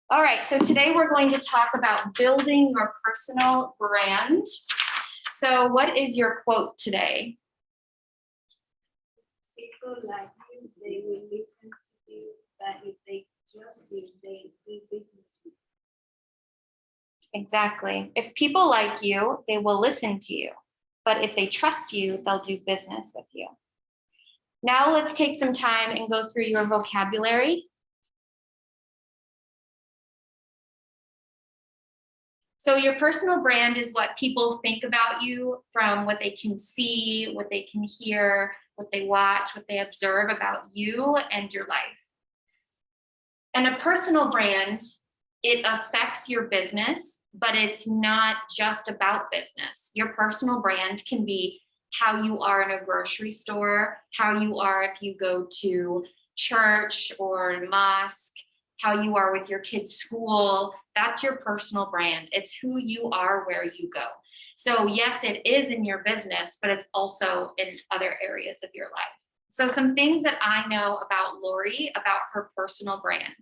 All right, so today we're going to talk about building your personal brand. So what is your quote today? People like you, they will listen to you, but if they trust you, they do business with you. Exactly. If people like you, they will listen to you. But if they trust you, they'll do business with you. Now let's take some time and go through your vocabulary. So your personal brand is what people think about you from what they can see, what they can hear, what they watch, what they observe about you and your life. And a personal brand, it affects your business, but it's not just about business. Your personal brand can be how you are in a grocery store, how you are if you go to church or mosque, how you are with your kids' school. That's your personal brand. It's who you are where you go. So yes, it is in your business, but it's also in other areas of your life. So some things that I know about Lori, about her personal brand.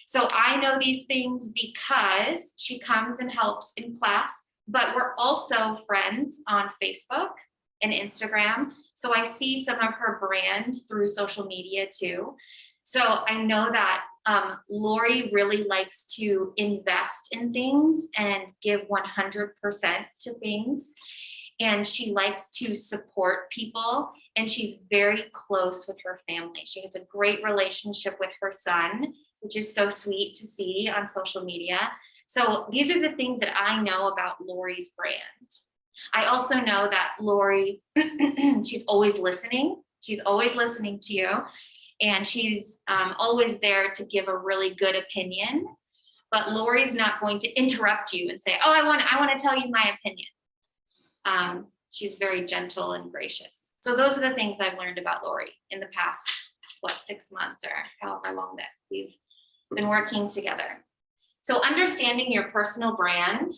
So I know these things because she comes and helps in class, but we're also friends on Facebook and Instagram. So I see some of her brand through social media too. So I know that Lori really likes to invest in things and give 100% to things. And she likes to support people, and she's very close with her family. She has a great relationship with her son, which is so sweet to see on social media. So these are the things that I know about Lori's brand. I also know that Lori, she's always listening. She's always listening to you. And she's always there to give a really good opinion. But Lori's not going to interrupt you and say, oh, I want to tell you my opinion. She's very gentle and gracious. So those are the things I've learned about Lori in the past, 6 months or however long that we've been working together. So understanding your personal brand,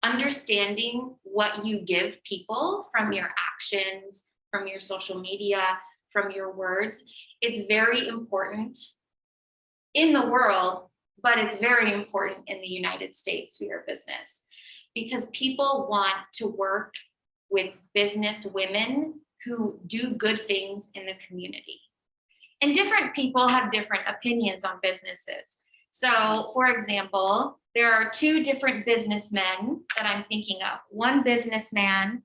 understanding what you give people from your actions, from your social media, from your words, it's very important in the world, but it's very important in the United States for your business, because people want to work with business women who do good things in the community. And different people have different opinions on businesses. So, for example, there are two different businessmen that I'm thinking of. One businessman,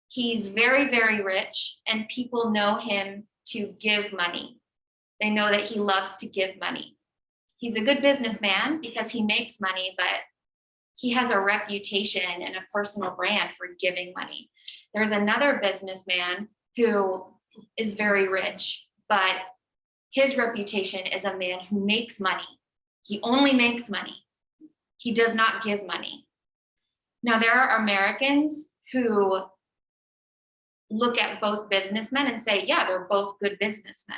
he's very, very rich, and people know him to give money. They know that he loves to give money. He's a good businessman because he makes money, but he has a reputation and a personal brand for giving money. There's another businessman who is very rich, but his reputation is a man who makes money. He only makes money. He does not give money. Now, there are Americans who look at both businessmen and say, yeah, they're both good businessmen.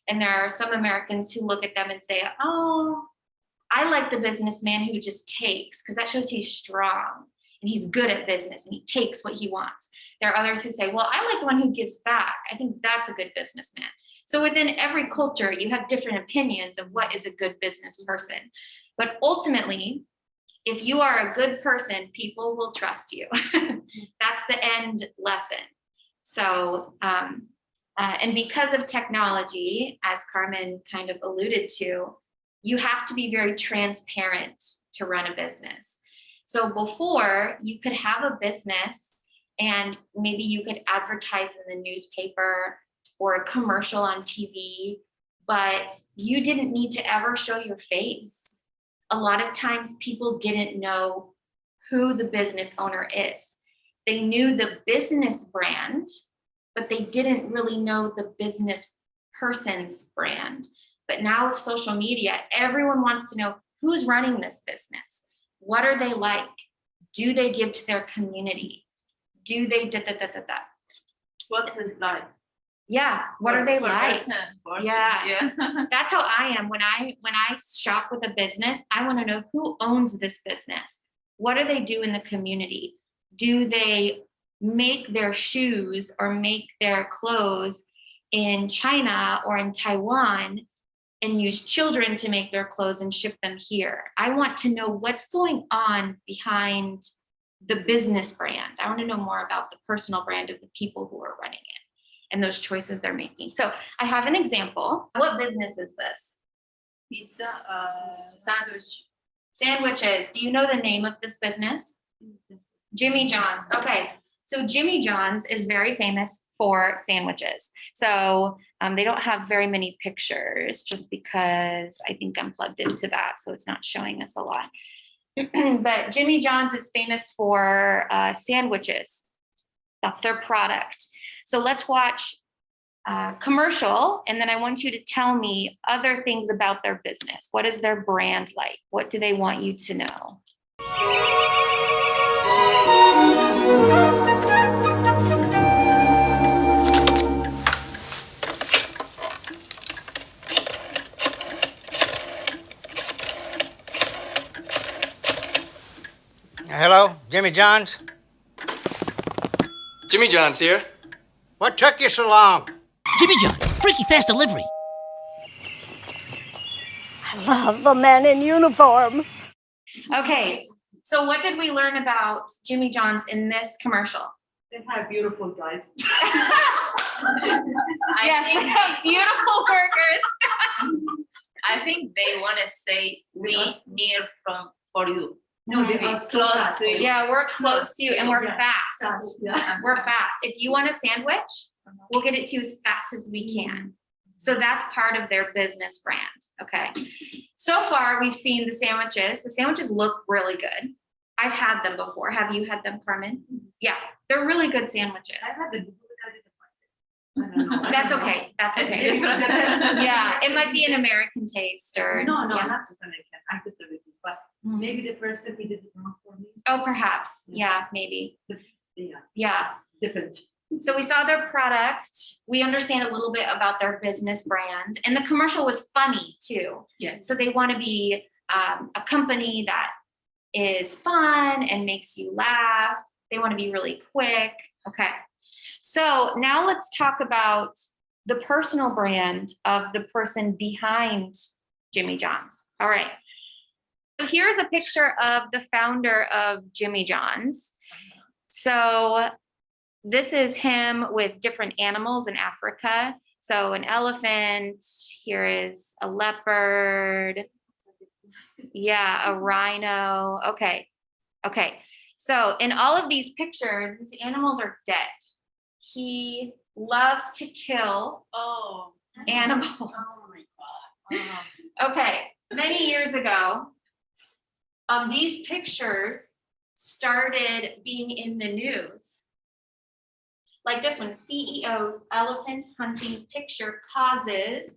And there are some Americans who look at them and say, oh, I like the businessman who just takes, because that shows he's strong and he's good at business and he takes what he wants. There are others who say, well, I like the one who gives back. I think that's a good businessman. So within every culture, you have different opinions of what is a good business person. But ultimately, if you are a good person, people will trust you. That's the end lesson. So, and because of technology, as Carmen kind of alluded to, you have to be very transparent to run a business. So before, you could have a business and maybe you could advertise in the newspaper or a commercial on TV, but you didn't need to ever show your face. A lot of times people didn't know who the business owner is. They knew the business brand, but they didn't really know the business person's brand. But now with social media, everyone wants to know who's running this business. What are they like? Do they give to their community? Do they da-da-da-da-da? What's his life? Yeah, what are they like? Yeah. That's how I am. When I shop with a business, I want to know who owns this business. What do they do in the community? Do they make their shoes or make their clothes in China or in Taiwan? and use children to make their clothes and ship them here. I want to know what's going on behind the business brand. I want to know more about the personal brand of the people who are running it and those choices they're making. So I have an example. What business is this? Pizza, sandwich. Sandwiches. Do you know the name of this business? Jimmy John's. Okay. So Jimmy John's is very famous for sandwiches. So they don't have very many pictures just because I think I'm plugged into that. So it's not showing us a lot. But Jimmy John's is famous for sandwiches. That's their product. So let's watch a commercial, and then I want you to tell me other things about their business. What is their brand like? What do they want you to know? Hello, Jimmy John's? Jimmy John's here. What took you so long? Jimmy John's, freaky fast delivery. I love a man in uniform. Okay, so what did we learn about Jimmy John's in this commercial? They have beautiful guys. Yes, they have beautiful burgers. I think they want to say near for you. No, they are so Close fast. to you. Yeah, we're close to you and we're Yeah. fast. Yeah. We're fast. If you want a sandwich, we'll get it to you as fast as we can. So that's part of their business brand. Okay. So far, we've seen the sandwiches. The sandwiches look really good. I've had them before. Have you had them, Carmen? Yeah, they're really good sandwiches. I have the I don't know. That's okay. That's It's okay. different. Yeah, it might be an American taste or No, yeah. not just American. I just everything, but Mm. maybe the person he did it wrong for me. Oh, perhaps. Yeah, maybe. Yeah, Yeah. different. So we saw their product. We understand a little bit about their business brand, and the commercial was funny too. Yes. So they want to be a company that is fun and makes you laugh. They want to be really quick. Okay. So now let's talk about the personal brand of the person behind Jimmy John's. All right. So here's a picture of the founder of Jimmy John's. So this is him with different animals in Africa. So an elephant, here is a leopard. Yeah, a rhino. Okay. Okay. So in all of these pictures, these animals are dead. He loves to kill animals. Oh my God. Okay. Many years ago, these pictures started being in the news. Like this one, CEO's elephant hunting picture causes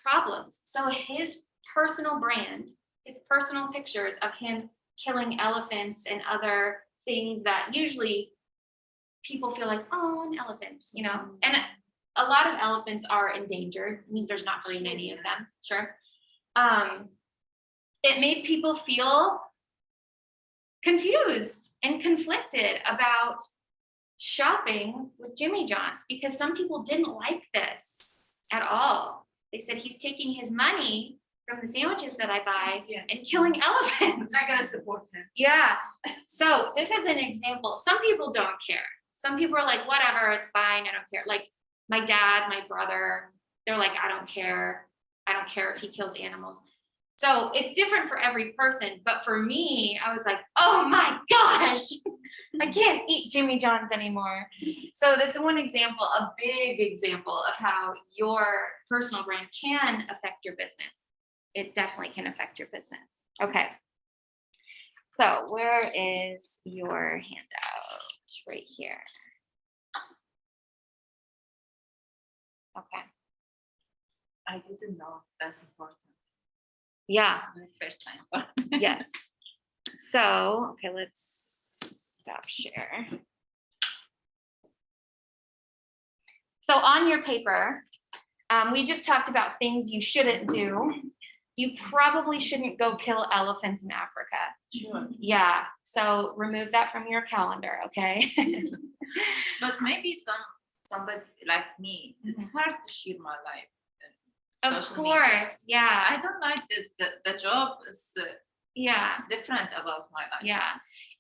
problems. So his personal brand, his personal pictures of him killing elephants and other things that usually people feel like, oh, an elephant, you know, and a lot of elephants are endangered. It means there's not very many of them. Sure. It made people feel confused and conflicted about shopping with Jimmy John's because some people didn't like this at all. They said he's taking his money from the sandwiches that I buy Yes. and killing elephants. I gotta support him. Yeah. So this is an example. Some people don't care. Some people are like, whatever, it's fine. I don't care. Like my dad, my brother, they're like, I don't care. I don't care if he kills animals. So it's different for every person. But for me, I was like, oh my gosh, I can't eat Jimmy John's anymore. So that's one example, a big example of how your personal brand can affect your business. It definitely can affect your business. Okay. So where is your handout? Right here. Okay. I didn't know that's important. Yeah. This first time. Yes. So, okay, let's stop share. So on your paper, we just talked about things you shouldn't do. You probably shouldn't go kill elephants in Africa. Sure. Yeah, so remove that from your calendar, okay? But maybe somebody like me, it's hard to share my life Of social media. course, yeah, I don't like this. The job is yeah, different about my life. yeah.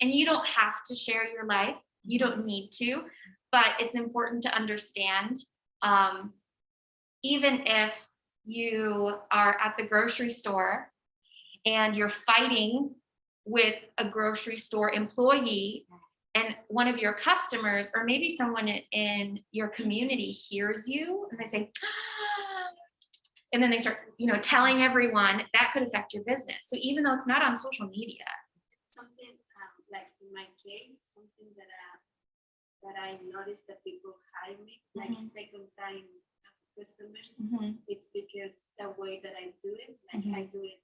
And you don't have to share your life. You don't need to, but it's important to understand, even if you are at the grocery store and you're fighting with a grocery store employee and one of your customers or maybe someone in your community hears you and they say, and then they start, telling everyone, that could affect your business. So even though it's not on social media. Something like in my case, something that I noticed that people hire me, like second time customers, it's because the way that I do it, like I do it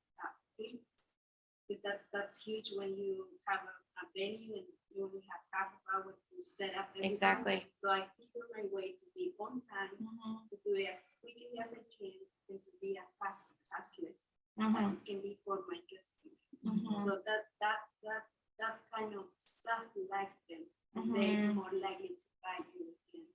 because that's huge when you have a venue and you only have half an hour to set up everything. Exactly. So I figure my way to be on time, to do it as quickly as I can, and to be as fast as it can be for my customers. So that kind of stuff likes them. They're more likely to buy you again.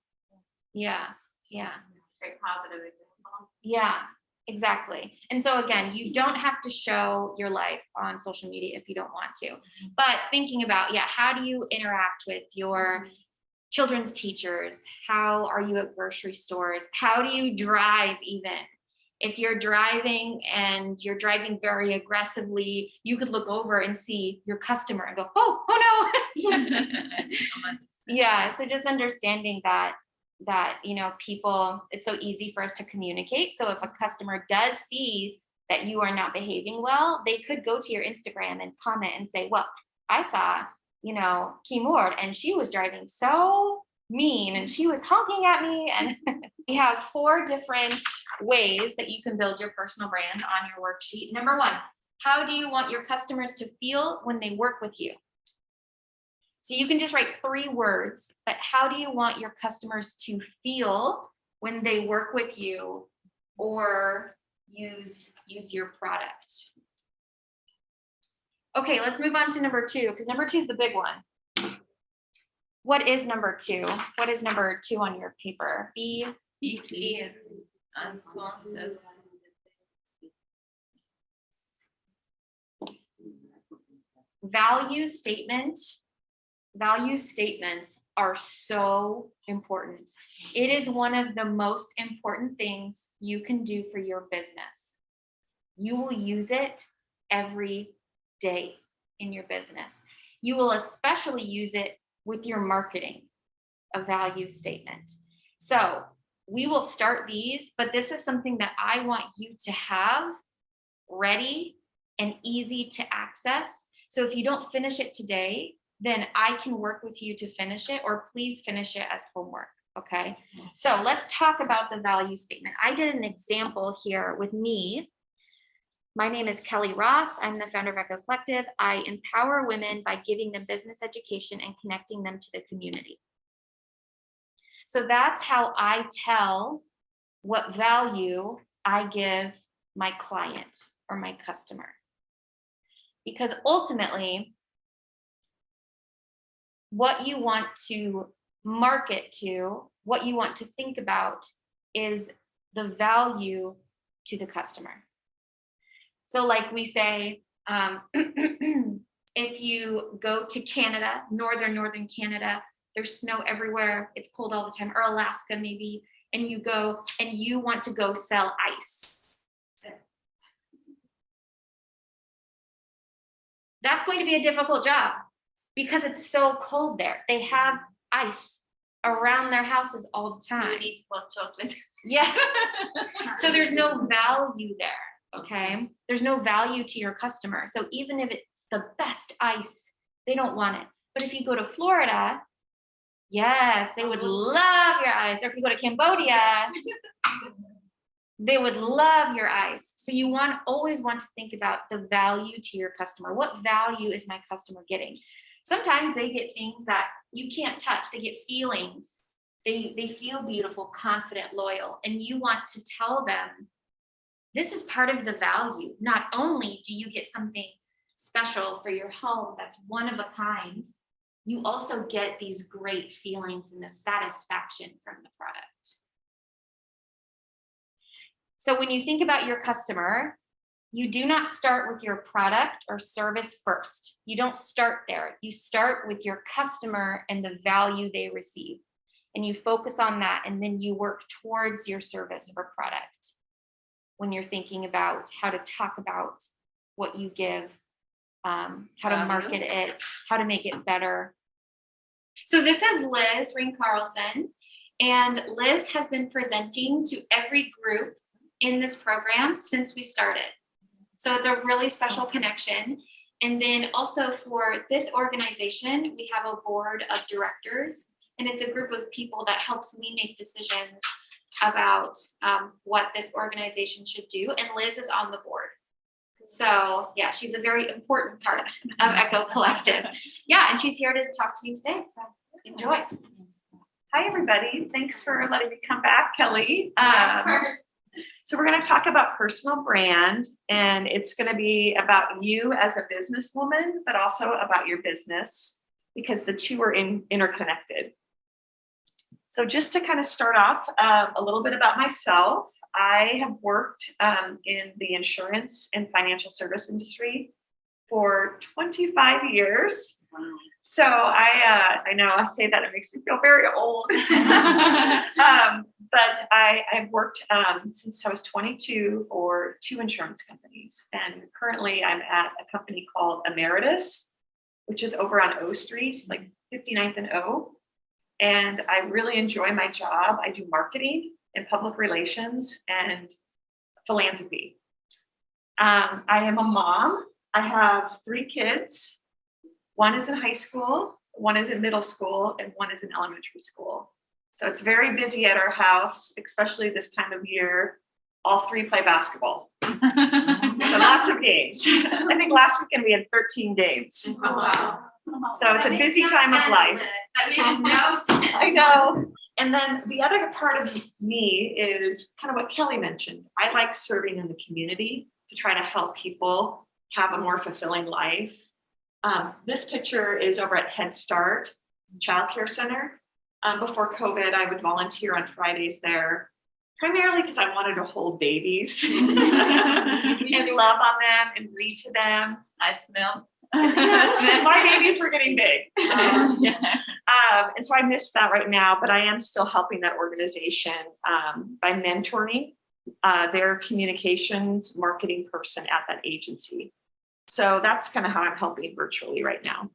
Yeah, yeah. Very positive example. Yeah, exactly. And so again, you don't have to show your life on social media if you don't want to. But thinking about, how do you interact with your children's teachers? How are you at grocery stores? How do you drive even? If you're driving and you're driving very aggressively, you could look over and see your customer and go, oh no. Yeah, so just understanding that people, it's so easy for us to communicate. So if a customer does see that you are not behaving well, they could go to your Instagram and comment and say, well, I saw, Kimord and she was driving so mean and she was honking at me. And we have 4 different ways that you can build your personal brand on your worksheet. Number 1, how do you want your customers to feel when they work with you? So you can just write 3 words, but how do you want your customers to feel when they work with you or use your product? Okay, let's move on to number 2, because number 2 is the big one. What is number 2? What is number 2 on your paper? Be clear and conscious. Value statements are so important. It is one of the most important things you can do for your business. You will use it every day in your business. You will especially use it with your marketing, a value statement. So we will start these, but this is something that I want you to have ready and easy to access. So if you don't finish it today, then I can work with you to finish it, or please finish it as homework, okay? So let's talk about the value statement. I did an example here with me. My name is Kelly Ross. I'm the founder of Echo Collective. I empower women by giving them business education and connecting them to the community. So that's how I tell what value I give my client or my customer. Because ultimately, what you want to market to, what you want to think about is the value to the customer. So like we say, if you go to Canada, northern Canada, there's snow everywhere, it's cold all the time, or Alaska maybe, and you go and you want to go sell ice. That's going to be a difficult job because it's so cold there. They have ice around their houses all the time. You eat hot chocolate. Yeah. So there's no value there, okay? There's no value to your customer. So even if it's the best ice, they don't want it. But if you go to Florida, yes, they would love your ice. Or if you go to Cambodia, they would love your ice. So you always want to think about the value to your customer. What value is my customer getting? Sometimes they get things that you can't touch. They get feelings. They feel beautiful, confident, loyal. And you want to tell them, this is part of the value. Not only do you get something special for your home that's one of a kind, you also get these great feelings and the satisfaction from the product. So when you think about your customer, you do not start with your product or service first. You don't start there. You start with your customer and the value they receive. And you focus on that, and then you work towards your service or product when you're thinking about how to talk about what you give, how to market it, how to make it better. So this is Liz Ring Carlson, and Liz has been presenting to every group in this program since we started. So it's a really special connection. And then also for this organization, we have a board of directors, and it's a group of people that helps me make decisions about what this organization should do. And Liz is on the board. So yeah, she's a very important part of Echo Collective. Yeah, and she's here to talk to you today. So enjoy. Hi, everybody. Thanks for letting me come back, Kelly. Yeah, of course. So we're going to talk about personal brand, and it's going to be about you as a businesswoman, but also about your business, because the two are interconnected. So just to kind of start off, a little bit about myself. I have worked in the insurance and financial service industry for 25 years. Wow. So I know I say that, it makes me feel very old. But I've worked since I was 22 for 2 insurance companies. And currently I'm at a company called Ameritas, which is over on O Street, like 59th and O. And I really enjoy my job. I do marketing and public relations and philanthropy. I am a mom. I have 3 kids. One is in high school, one is in middle school, and one is in elementary school. So it's very busy at our house, especially this time of year. All 3 play basketball. So lots of games. I think last weekend we had 13 games. Oh, wow. So it's a busy time of life. That makes no sense. I know. And then the other part of me is kind of what Kelly mentioned. I like serving in the community to try to help people have a more fulfilling life. This picture is over at Head Start Child Care Center. Before COVID, I would volunteer on Fridays there, primarily because I wanted to hold babies and love on them and read to them. I smell. Yes, my babies were getting big. And so I miss that right now, but I am still helping that organization by mentoring their communications marketing person at that agency. So that's kind of how I'm helping virtually right now.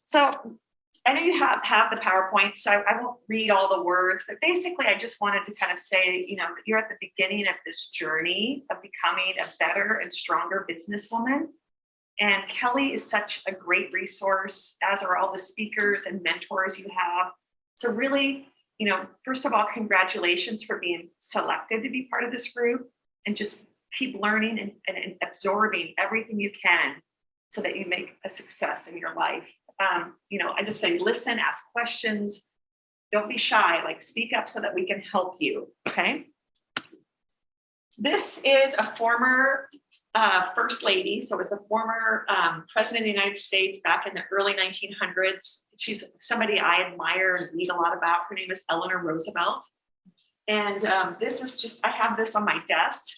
So I know you have the PowerPoint, so I won't read all the words, but basically I just wanted to kind of say, you know, that you're at the beginning of this journey of becoming a better and stronger businesswoman. And Kelly is such a great resource, as are all the speakers and mentors you have. So really, you know, first of all, congratulations for being selected to be part of this group, and just keep learning and absorbing everything you can so that you make a success in your life. You know, I just say, listen, ask questions, don't be shy, like speak up so that we can help you, okay? This is a former First Lady. So it was the former President of the United States back in the early 1900s. She's somebody I admire and read a lot about. Her name is Eleanor Roosevelt. And this is just, I have this on my desk.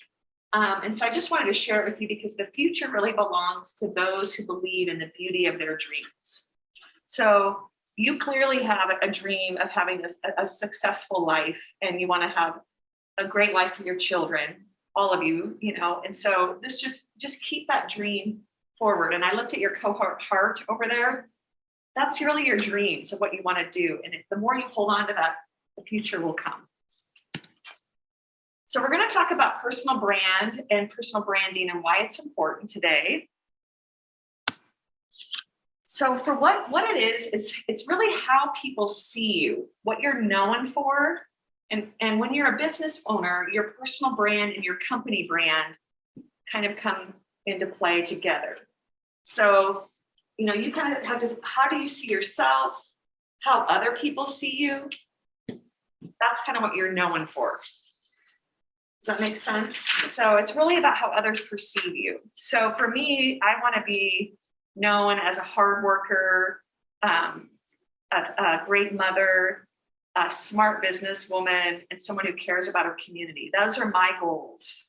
And so I just wanted to share it with you because the future really belongs to those who believe in the beauty of their dreams. So you clearly have a dream of having a successful life, and you want to have a great life for your children, all of you, you know, and so this just keep that dream forward. And I looked at your cohort heart over there. That's really your dreams of what you want to do. And the more you hold on to that, the future will come. So we're going to talk about personal brand and personal branding and why it's important today. So for what it is it's really how people see you, what you're known for. And when you're a business owner, your personal brand and your company brand kind of come into play together. So, you know, you kind of have to, how do you see yourself? How other people see you? That's kind of what you're known for. Does that make sense? So it's really about how others perceive you. So for me, I want to be known as a hard worker, a great mother, a smart businesswoman, and someone who cares about her community. Those are my goals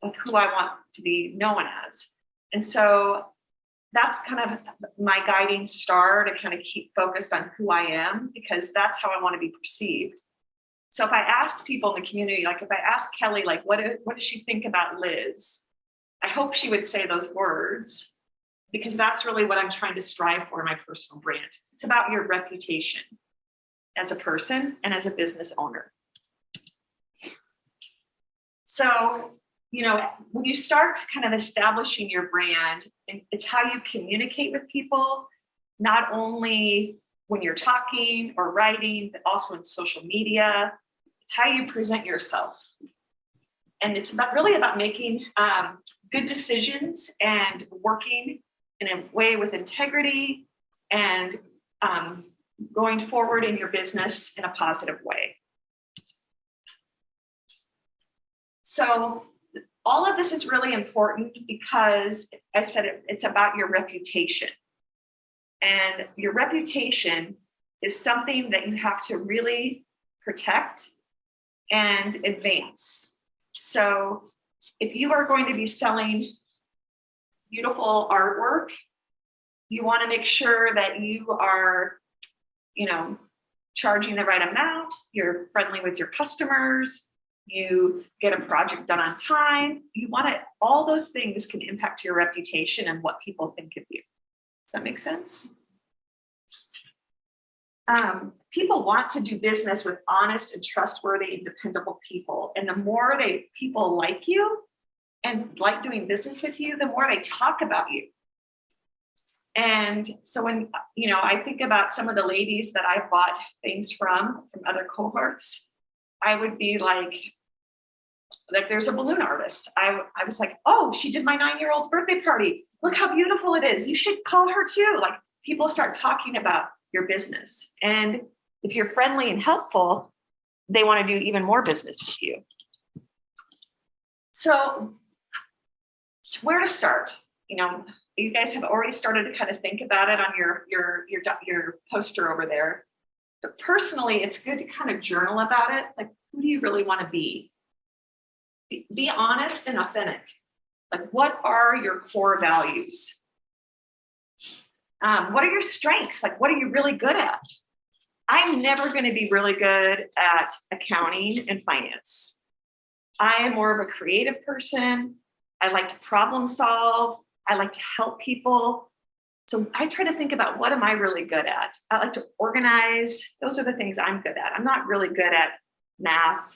of who I want to be known as. And so that's kind of my guiding star to kind of keep focused on who I am, because that's how I want to be perceived. So if I asked people in the community, like if I asked Kelly, like, what does she think about Liz? I hope she would say those words, because that's really what I'm trying to strive for in my personal brand. It's about your reputation as a person and as a business owner. So, you know, when you start kind of establishing your brand, it's how you communicate with people, not only when you're talking or writing, but also in social media. It's how you present yourself. And it's really about making good decisions and working in a way with integrity and going forward in your business in a positive way. So all of this is really important because I said it's about your reputation. And your reputation is something that you have to really protect and advance. So if you are going to be selling beautiful artwork, you want to make sure that you are, you know, charging the right amount, you're friendly with your customers, you get a project done on time. You want to, all those things can impact your reputation and what people think of you. Does that make sense? People want to do business with honest and trustworthy and dependable people. And the more people like you and like doing business with you, the more they talk about you. And so when, you know, I think about some of the ladies that I bought things from other cohorts, I would be like there's a balloon artist. I was like, oh, she did my 9-year-old's birthday party. Look how beautiful it is. You should call her too. Like people start talking about your business. And if you're friendly and helpful, they want to do even more business with you. So where to start? You know, you guys have already started to kind of think about it on your poster over there. But personally, it's good to kind of journal about it. Like, who do you really want to be? Be honest and authentic. Like, what are your core values? What are your strengths? Like, what are you really good at? I'm never going to be really good at accounting and finance. I am more of a creative person. I like to problem solve. I like to help people. So I try to think about, what am I really good at? I like to organize. Those are the things I'm good at. I'm not really good at math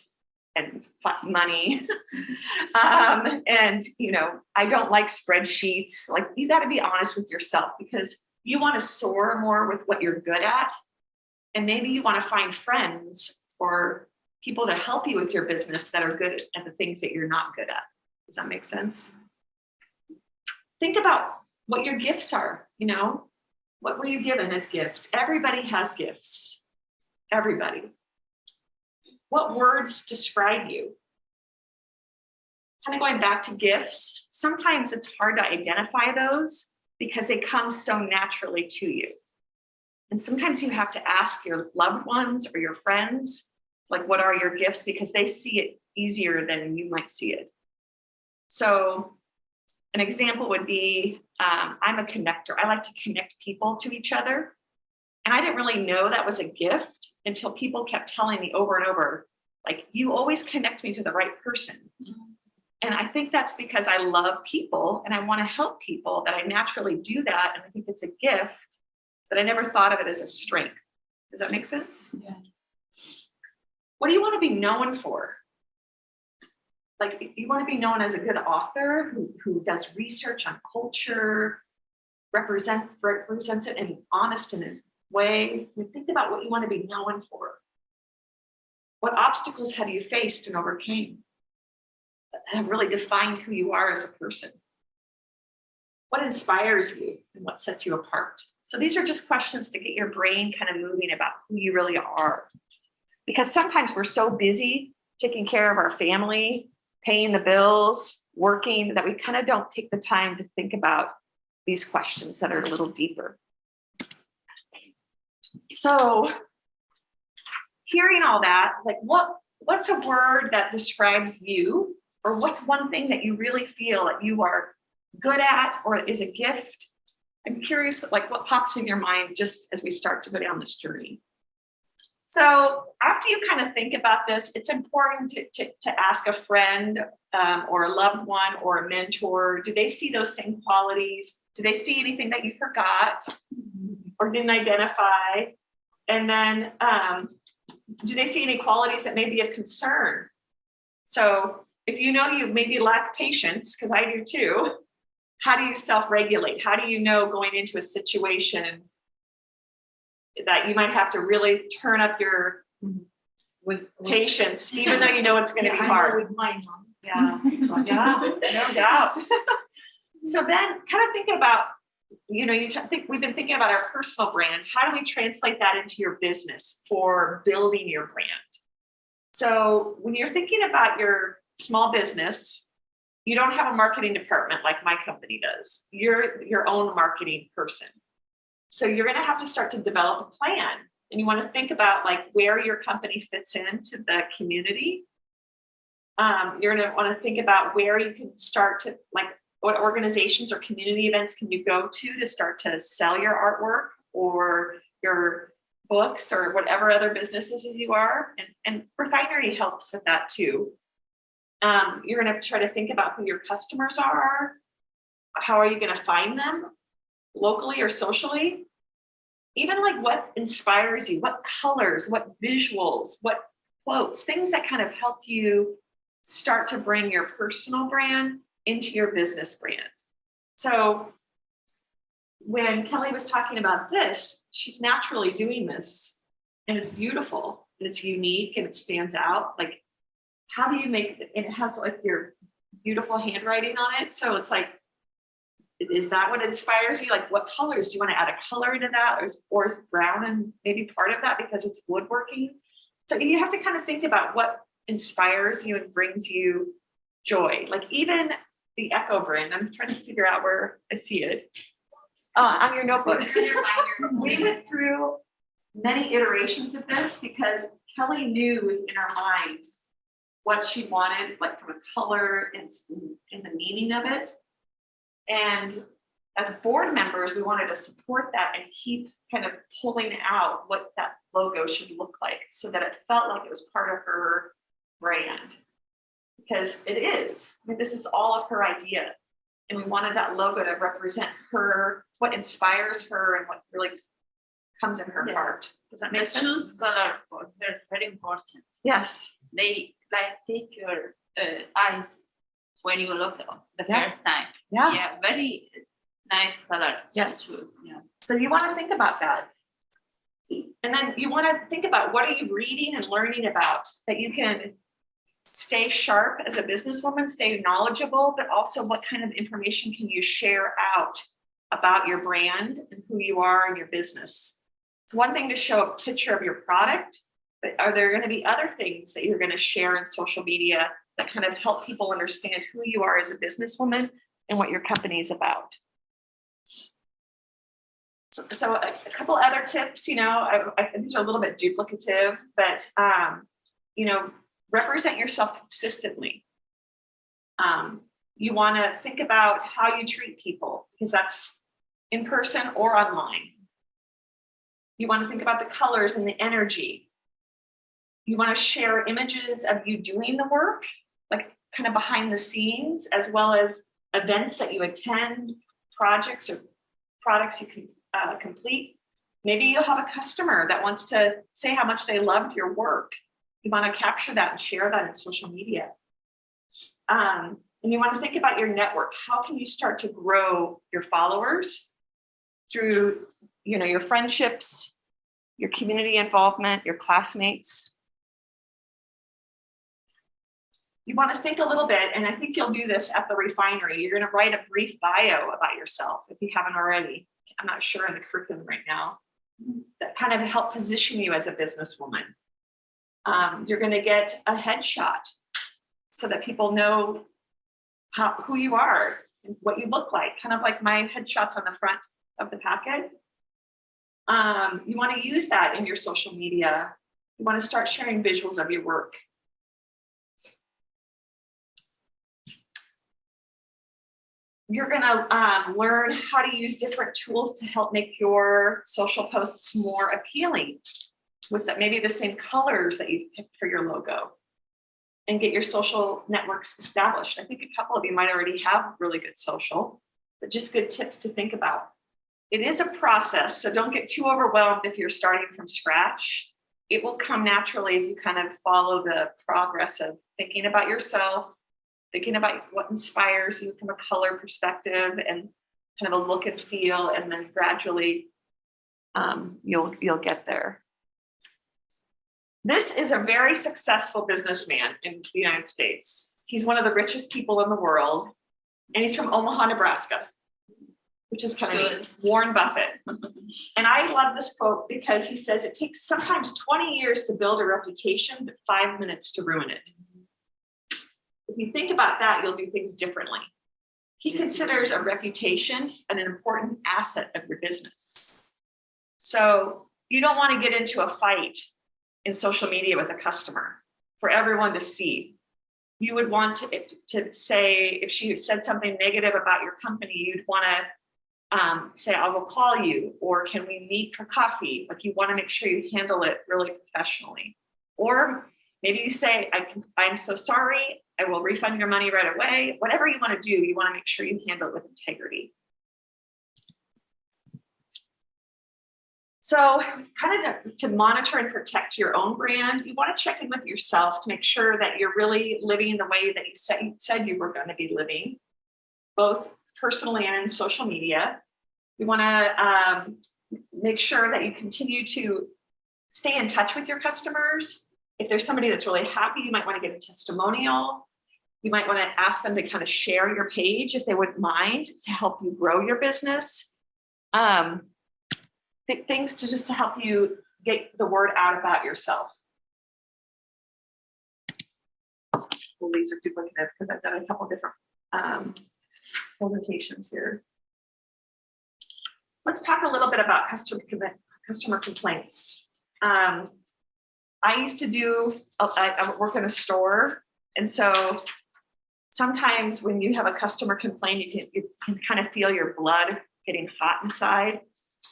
and money. And, you know, I don't like spreadsheets. Like, you got to be honest with yourself, because you want to soar more with what you're good at. And maybe you want to find friends or people to help you with your business that are good at the things that you're not good at. Does that make sense? Think about what your gifts are. You know, what were you given as gifts? Everybody has gifts. Everybody. What words describe you? Kind of going back to gifts, sometimes it's hard to identify those because they come so naturally to you. And sometimes you have to ask your loved ones or your friends, like, what are your gifts? Because they see it easier than you might see it. So an example would be, I'm a connector. I like to connect people to each other. And I didn't really know that was a gift until people kept telling me over and over, like, you always connect me to the right person. And I think that's because I love people and I want to help people, that I naturally do that. And I think it's a gift, but I never thought of it as a strength. Does that make sense? Yeah. What do you want to be known for? Like, you want to be known as a good author who does research on culture, represents it in an honest and way. Think about what you want to be known for. What obstacles have you faced and overcame that have really defined who you are as a person? What inspires you and what sets you apart? So these are just questions to get your brain kind of moving about who you really are. Because sometimes we're so busy taking care of our family, paying the bills, working, that we kind of don't take the time to think about these questions that are a little deeper. So hearing all that, like what's a word that describes you, or what's one thing that you really feel that you are good at or is a gift? I'm curious what pops in your mind just as we start to go down this journey. So after you kind of think about this, it's important to ask a friend or a loved one or a mentor, do they see those same qualities? Do they see anything that you forgot or didn't identify? And then do they see any qualities that may be of concern? So if you know you maybe lack patience, because I do too, how do you self-regulate? How do you know going into a situation that you might have to really turn up your patience, even though you know it's going to be hard? With my mom. Yeah, yeah, no doubt. So then kind of think about, we've been thinking about our personal brand. How do we translate that into your business for building your brand? So when you're thinking about your small business, you don't have a marketing department like my company does. You're your own marketing person. So you're going to have to start to develop a plan. And you want to think about where your company fits into the community. You're going to want to think about where you can start to, what organizations or community events can you go to start to sell your artwork or your books or whatever other businesses you are. And Refinery helps with that too. You're going to try to think about who your customers are. How are you going to find them locally or socially? Even what inspires you, what colors, what visuals, what quotes, things that kind of help you start to bring your personal brand into your business brand. So when Kelly was talking about this, she's naturally doing this, and it's beautiful and it's unique and it stands out. How do you make it? It has your beautiful handwriting on it. So it's is that what inspires you? What colors do you want to add a color into that? Or is brown and maybe part of that because it's woodworking? So you have to kind of think about what inspires you and brings you joy. Even the Echo brand, I'm trying to figure out where I see it. On your notebooks. We went through many iterations of this because Kelly knew in her mind what she wanted, from a color and the meaning of it. And as board members, we wanted to support that and keep kind of pulling out what that logo should look like so that it felt like it was part of her brand. Because it is. This is all of her idea. And we wanted that logo to represent her, what inspires her and what really comes in her heart. Does that make sense? Choose color for her, very important. Yes. They take your eyes when you look the Yeah. first time. Yeah. Yeah, very nice color. Yes. To choose. Yeah. So you want to think about that. And then you want to think about what are you reading and learning about that you can stay sharp as a businesswoman, stay knowledgeable, but also what kind of information can you share out about your brand and who you are and your business. It's one thing to show a picture of your product, but are there going to be other things that you're going to share in social media that kind of help people understand who you are as a businesswoman and what your company is about? So a couple other tips, these are a little bit duplicative, but, represent yourself consistently. You want to think about how you treat people because that's in person or online. You want to think about the colors and the energy. You want to share images of you doing the work, kind of behind the scenes, as well as events that you attend, projects or products you can complete. Maybe you'll have a customer that wants to say how much they loved your work. You want to capture that and share that in social media. And you want to think about your network. How can you start to grow your followers through, your friendships, your community involvement, your classmates? You want to think a little bit, and I think you'll do this at the refinery. You're going to write a brief bio about yourself if you haven't already. I'm not sure in the curriculum right now. That kind of help position you as a businesswoman. You're going to get a headshot so that people know who you are and what you look like, kind of like my headshots on the front of the packet. You want to use that in your social media You want to start sharing visuals of your work. You're going to learn how to use different tools to help make your social posts more appealing with maybe the same colors that you picked for your logo, and get your social networks established. I think a couple of you might already have really good social, but just good tips to think about. It is a process, so don't get too overwhelmed if you're starting from scratch. It will come naturally if you kind of follow the progress of thinking about yourself, thinking about what inspires you from a color perspective and kind of a look and feel, and then gradually you'll get there. This is a very successful businessman in the United States. He's one of the richest people in the world, and he's from Omaha, Nebraska, which is kind of neat. Warren Buffett. And I love this quote because he says it takes sometimes 20 years to build a reputation, but 5 minutes to ruin it. If you think about that, you'll do things differently. He considers a reputation an important asset of your business. So you don't want to get into a fight in social media with a customer for everyone to see. You would want to say, if she said something negative about your company, you'd want to say, I will call you, or can we meet for coffee? Like, you want to make sure you handle it really professionally. Or maybe you say, I'm so sorry, I will refund your money right away. Whatever you want to do, you want to make sure you handle it with integrity. So kind of to monitor and protect your own brand, you want to check in with yourself to make sure that you're really living the way that you said you were going to be living, both personally and in social media. You want to make sure that you continue to stay in touch with your customers. If there's somebody that's really happy, you might want to get a testimonial. You might want to ask them to kind of share your page if they wouldn't mind, to help you grow your business. Things to help you get the word out about yourself. Well, these are duplicative because I've done a couple different presentations here. Let's talk a little bit about customer complaints. I used to I work in a store, and so sometimes when you have a customer complain, you can kind of feel your blood getting hot inside,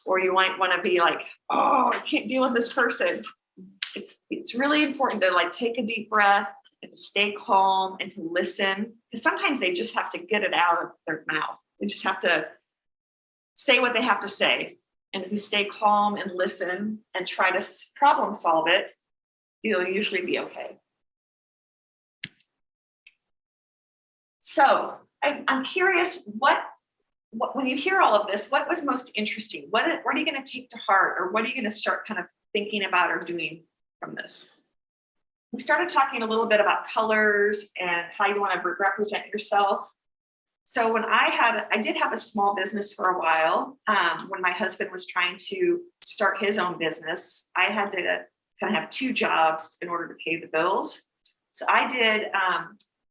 or you might want to be like, oh, I can't deal with this person. It's really important to like take a deep breath and to stay calm and to listen, because sometimes they just have to get it out of their mouth. They just have to say what they have to say. And if you stay calm and listen and try to problem solve it, you'll usually be okay. So I'm curious, when you hear all of this, what was most interesting? What are you going to take to heart, or what are you going to start kind of thinking about or doing from this? We started talking a little bit about colors and how you want to represent yourself. So when I did have a small business for a while. When my husband was trying to start his own business, I had to kind of have 2 jobs in order to pay the bills. So I did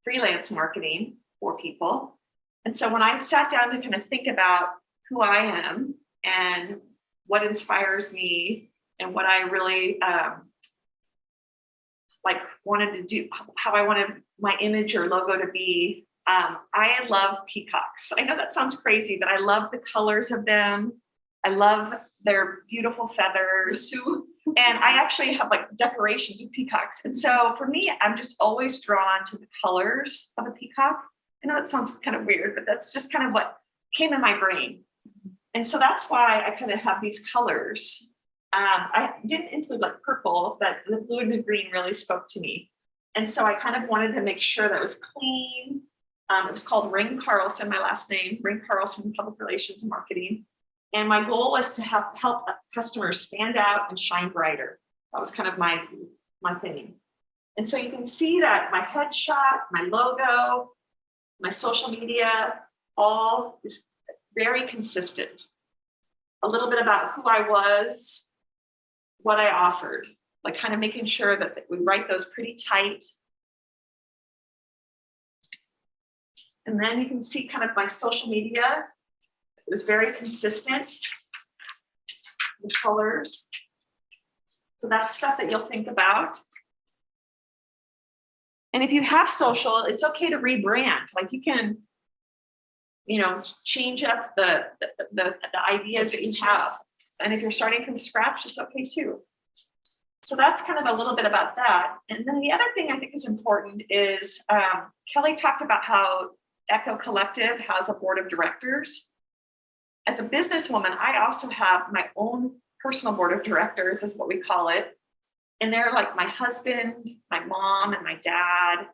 freelance marketing for people. And so when I sat down to kind of think about who I am and what inspires me and what I really wanted to do, how I wanted my image or logo to be, I love peacocks. I know that sounds crazy, but I love the colors of them. I love their beautiful feathers. And I actually have like decorations of peacocks. And so for me, I'm just always drawn to the colors of a peacock. I know that sounds kind of weird, but that's just kind of what came in my brain. And so that's why I kind of have these colors. I didn't include like purple, but the blue and the green really spoke to me. And so I kind of wanted to make sure that it was clean. It was called Ring Carlson, my last name, Ring Carlson, Public Relations and Marketing. And my goal was to help customers stand out and shine brighter. That was kind of my thing. And so you can see that my headshot, my logo, my social media, all is very consistent. A little bit about who I was, what I offered, like kind of making sure that we write those pretty tight. And then you can see kind of my social media. It was very consistent, the colors. So that's stuff that you'll think about. And if you have social, it's okay to rebrand. Like you can, change up the ideas that you have. And if you're starting from scratch, it's okay too. So that's kind of a little bit about that. And then the other thing I think is important is Kelly talked about how Echo Collective has a board of directors. As a businesswoman, I also have my own personal board of directors, is what we call it. And they're like my husband, my mom, and my dad,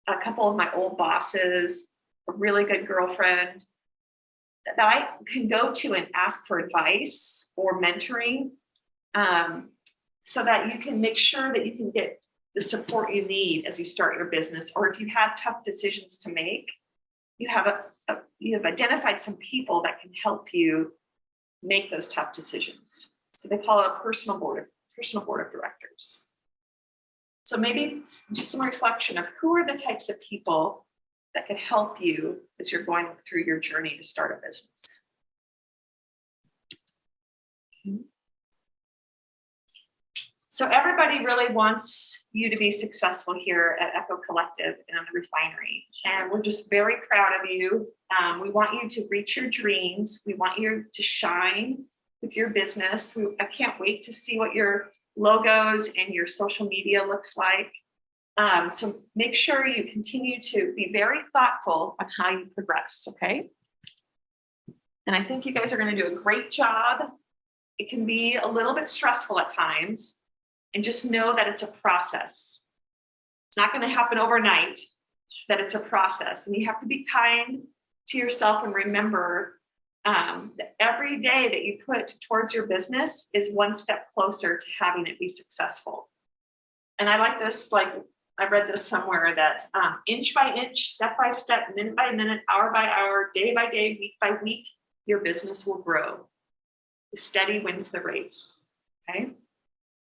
a couple of my old bosses, a really good girlfriend that I can go to and ask for advice or mentoring, so that you can make sure that you can get the support you need as you start your business. Or if you have tough decisions to make, you have identified some people that can help you make those tough decisions. So they call it a personal board of directors. So maybe do some reflection of who are the types of people that can help you as you're going through your journey to start a business. So everybody really wants you to be successful here at Echo Collective and on the refinery. And we're just very proud of you. We want you to reach your dreams. We want you to shine with your business. I can't wait to see what your logos and your social media looks like. So make sure you continue to be very thoughtful on how you progress, okay? And I think you guys are going to do a great job. It can be a little bit stressful at times, and just know that it's a process. It's not going to happen overnight, that it's a process. And you have to be kind to yourself and remember that every day that you put towards your business is one step closer to having it be successful. And I like this, I read this somewhere that inch by inch, step by step, minute by minute, hour by hour, day by day, week by week, your business will grow. The steady wins the race.